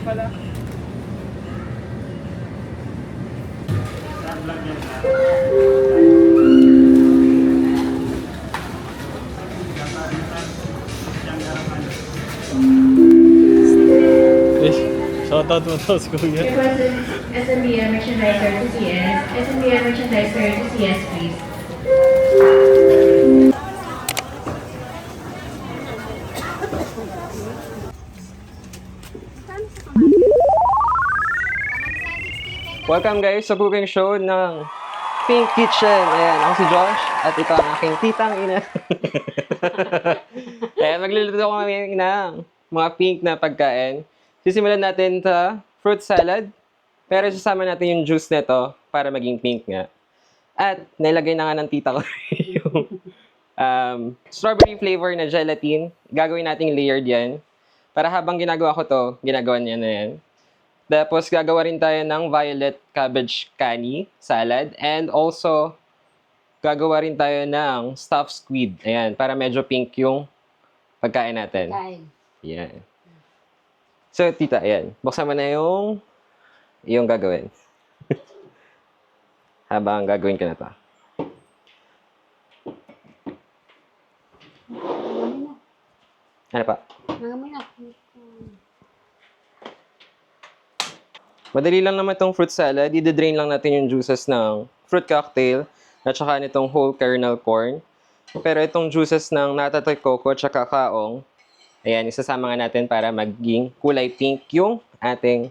pala. Shoutout mo to sa kuya. Requested SMBM merchandiser to CS. SMBM merchandiser to CS, please. Welcome guys sa cooking show ng Pink Kitchen. Ayan, ako si Josh at ito ang aking titang ina. Ayan, magluluto kami ng mga pink na pagkain. Sisimulan natin sa fruit salad. Pero sasama natin yung juice nito para maging pink nga. At nailagay na nga ng tita ko yung strawberry flavor na gelatin. Gagawin nating layered yan. Para habang ginagawa ko to, ginagawa niya na yan. Tapos gagawa rin tayo ng violet cabbage cani salad. And also, gagawa rin tayo ng stuffed squid. Ayan, para medyo pink yung pagkain natin. Ayan. So, tita, ayan. Buksan mo na yung gagawin. Habang gagawin ka na to. Ano pa? Madali lang naman itong fruit salad. I-drain lang natin yung juices ng fruit cocktail at saka nitong whole kernel corn. Pero itong juices ng natatoy coco at saka kaong, ayan, isasama nga natin para maging kulay pink yung ating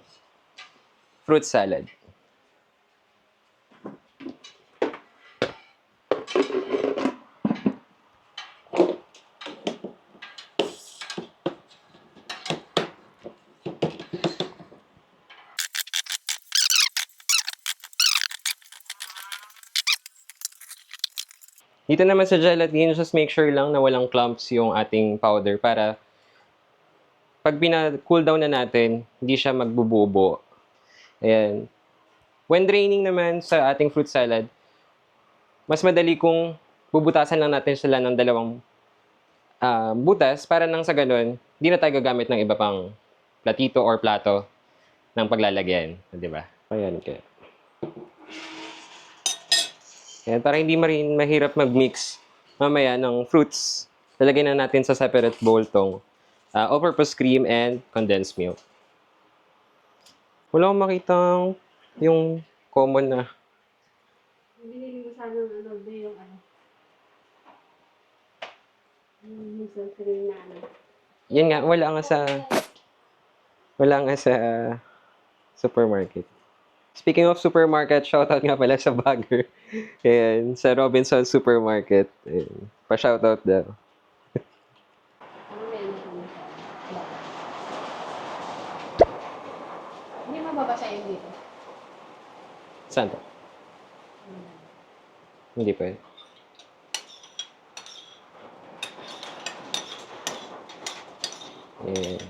fruit salad. Dito naman sa gelatin, just make sure lang na walang clumps yung ating powder para pag cool down na natin, hindi siya magbububo. Ayan. When draining naman sa ating fruit salad, mas madali kung bubutasan lang natin sila ng dalawang butas para nang sa ganun, hindi na tayo gagamit ng iba pang platito or plato ng paglalagyan. Di ba? Ayan, kaya. Ayan, para hindi mahirap mag-mix mamaya ng fruits, lalagyan na natin sa separate bowl tong all-purpose cream and condensed milk. Wala akong makitang yung common na. Binili ko sana ng yung yung sunscreen na Yan nga, wala nga sa supermarket. Speaking of supermarket, shoutout nga pala sa bagger. Ayan, sa Robinson Supermarket. Ayan, pa-shoutout daw. Hindi mababasa yun dito. Saan to? Hindi pwede. Ayan.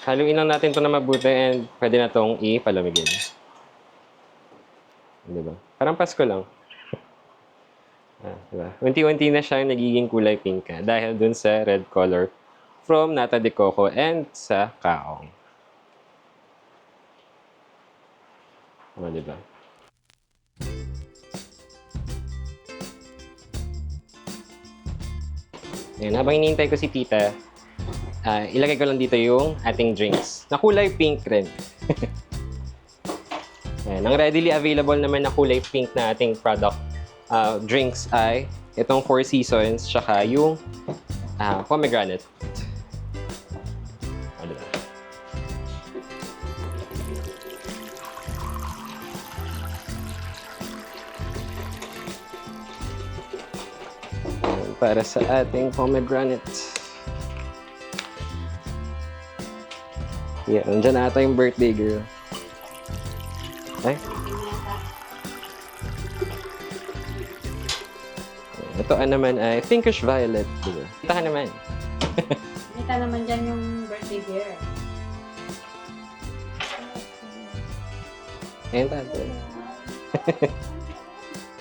Haluin lang natin ito na mabuti and pwede na itong ipalamigin. Diba? Parang Pasko lang. Diba? Unti-unti na siyang nagiging kulay pink dahil dun sa red color from nata de coco and sa kaong. Diba? Ayan, habang hinihintay ko si tita, ilagay ko lang dito yung ating drinks. Na kulay pink rin. Ayan, ang readily available naman na kulay pink na ating product drinks ay itong Four Seasons tsaka yung pomegranate. Diba? Ayan, para sa ating pomegranate. Yeah, nandiyan na ata yung birthday girl. Ay? Ito naman ay pinkish violet, diba? Kita ka naman. Kita naman dyan yung birthday girl. Ayan tayo.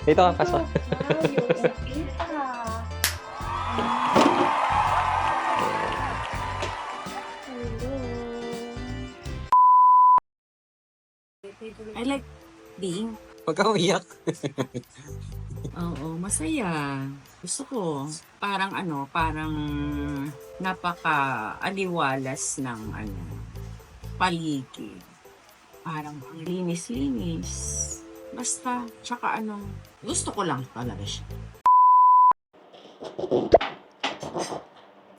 Dito ka, pasok. Huwag kang umiyak. Oo, masaya. Gusto ko. Parang parang napaka-aliwalas ng paligid. Parang ang linis-linis. Basta, tsaka gusto ko lang talaga siya.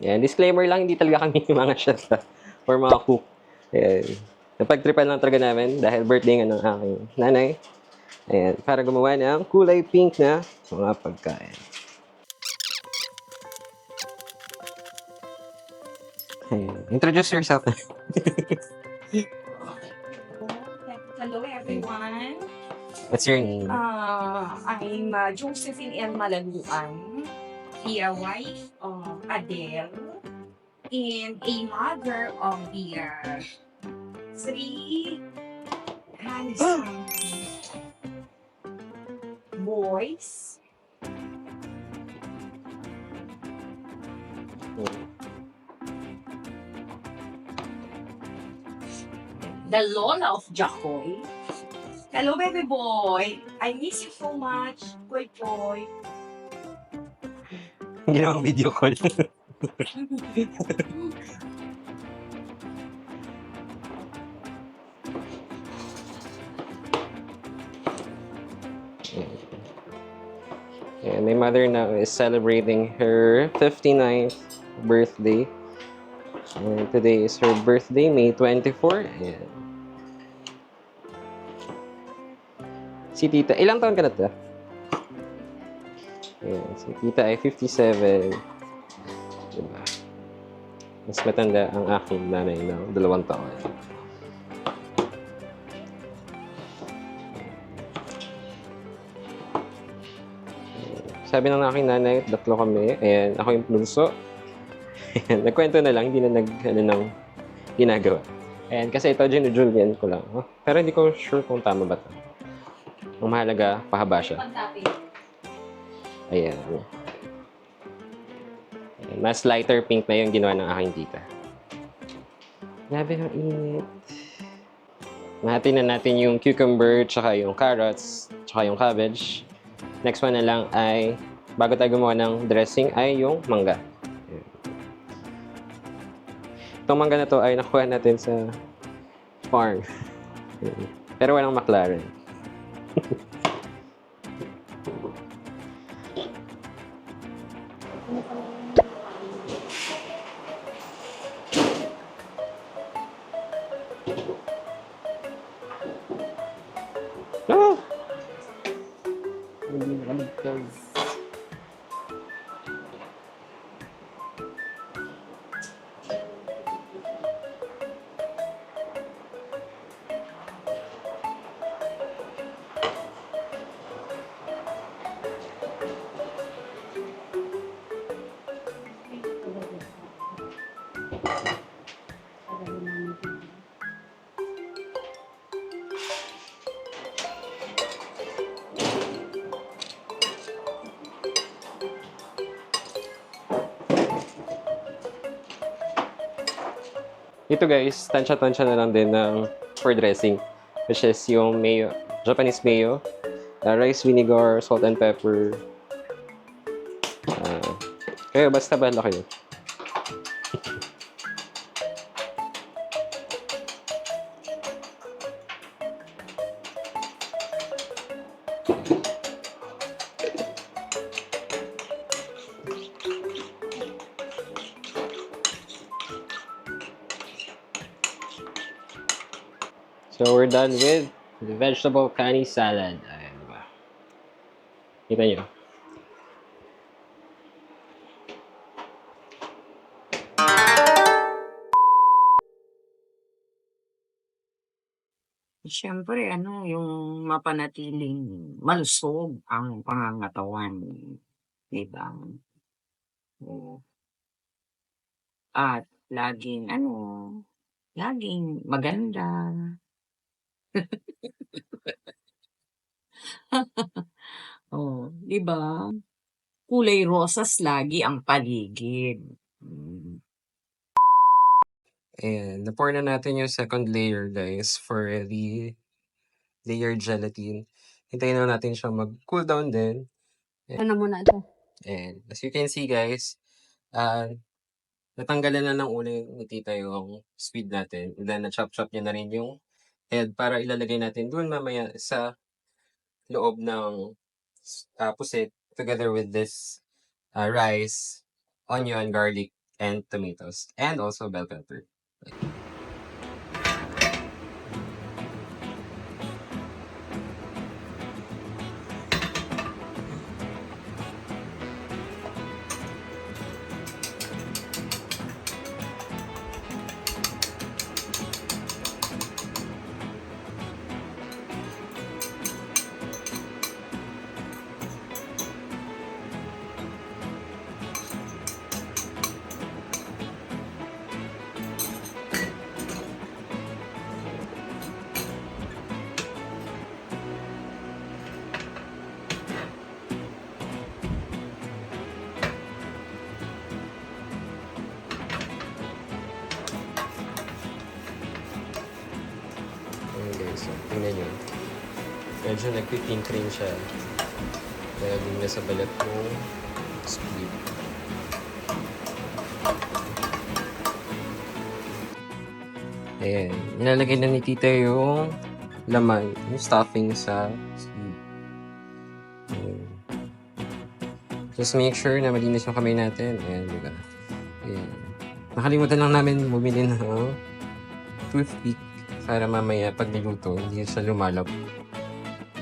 Yan, disclaimer lang, hindi talaga kami yung mga chef or mga cook. Ayan. Napagtripan lang talaga namin dahil birthday nga ng aking nanay. Ayan, para gumawa ng kulay pink na mga pagkain. Ayan. Introduce yourself. Hello everyone. What's your name? I'm Josephine L. Malaluan, the wife of Adele, and a mother of the three handsome boys. The Lola of Jacoy. Hello, baby boy. I miss you so much. Boy, boy. Ginawang video call. And my mother now is celebrating her 59th birthday. And today is her birthday, May 24. Ayan. Si Tita, ilang taon ka na to? Ayan, si Tita ay 57. Diba? Mas matanda ang aking nanay na 2 taon. Sabi ng aking nanay, 3 kami. Ayan, ako yung bunso. Ayan, nagkwento na lang, hindi na ng ginagawa. Ayan, kasi ito, Julian ko lang. Oh, pero hindi ko sure kung tama ba ito. Ang mahalaga, pahaba siya. Ayan. Ayan. Mas lighter pink na yung ginawa ng aking tita. Grabe ang init. Nahati na natin yung cucumber, tsaka yung carrots, tsaka yung cabbage. Next one na lang ay, bago tayo gumawa ng dressing, ay yung mangga. Ayan. Itong mangga na to ay nakuha natin sa farm. Ayan. Pero walang McLaren. Ah! Hindi nakaligtas. Ito guys, tansya-tansya na lang din ng for dressing. Which is yung mayo, Japanese mayo, rice vinegar, salt and pepper. Kaya basta bahala kayo. So we're done with the vegetable kani salad. Ayan ba? Kita nyo. Siyempre, yung mapanatiling malusog ang pangangatawan. Diba? Oo. At laging maganda. Oh, di ba? Kulay rosas lagi ang paligid. Ayan, na-pour na natin yung second layer guys for the layered gelatin. hintayin na natin siya mag-cool down din. Ano muna ito? And as you can see guys, natanggalan na ng ulo ni tita yung squid natin. And then na-chop-chop niya na rin yung head para ilalagay natin doon mamaya sa loob ng pusit together with this rice, onion, garlic, and tomatoes. And also bell pepper. Ayan guys, so, tingnan nyo. Medyo nagpipink rin siya. Dahil yung nasa balat ng squid. Ayan, nilalagay na ni tita yung laman, yung stuffing sa squid. Ayan. Just make sure na malinis yung kamay natin. Ayan, diba? Ayan. Nakalimutan lang namin bumili ng toothpick para mamaya pag niluto, hindi siya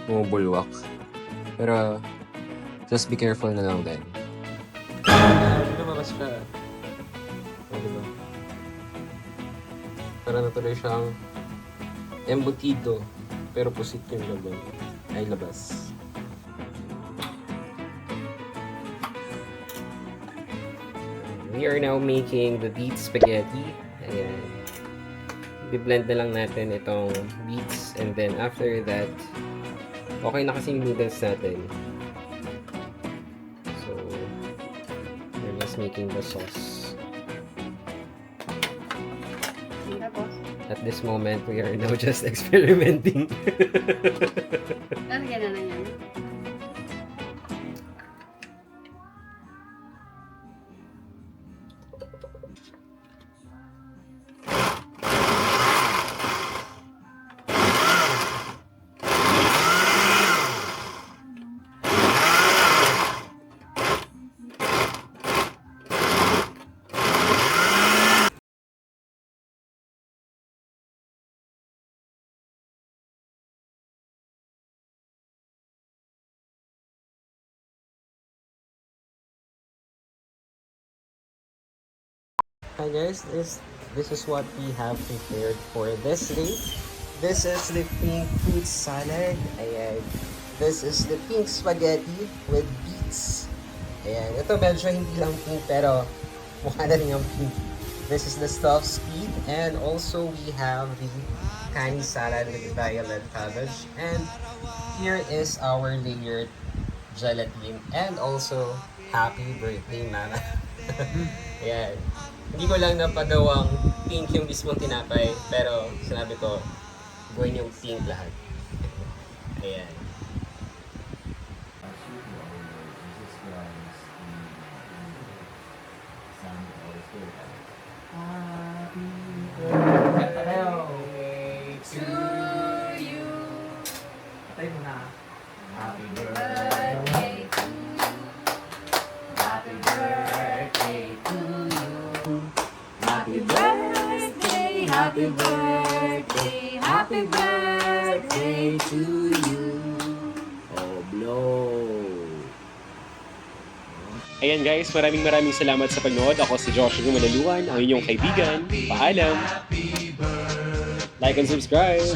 bumubulwak. Pero, just be careful na lang din. Lumabas siya. O, diba? Para natuloy siyang embutido. Pero pusit yung laban. Ay, labas. We are now making the beet spaghetti. Ayan. I-blend na lang natin itong beets, and then after that, okay na kasi yung noodles natin. So, we're just making the sauce. Tapos, At this moment, we are now just experimenting. lalagyan na lang yan. Hi guys, this is what we have prepared for this day. This is the pink fruit salad. Ayan. This is the pink spaghetti with beets. Ayan. Ito medyo hindi lang pink pero mukha na rin yung pink. This is the stuffed squid, and also we have the canny salad with violet cabbage. And here is our layered gelatin. And also, happy birthday, Mama. Ayan. Hindi ko lang napagawang pink yung mismong tinapay, pero sinabi ko, gawin yung pink lahat. Ayan. Happy birthday, happy birthday to you. Oh, blow. Ayan guys, maraming salamat sa panood. Ako si Joshua Manaluan, ang inyong kaibigan. Paalam! Like and subscribe!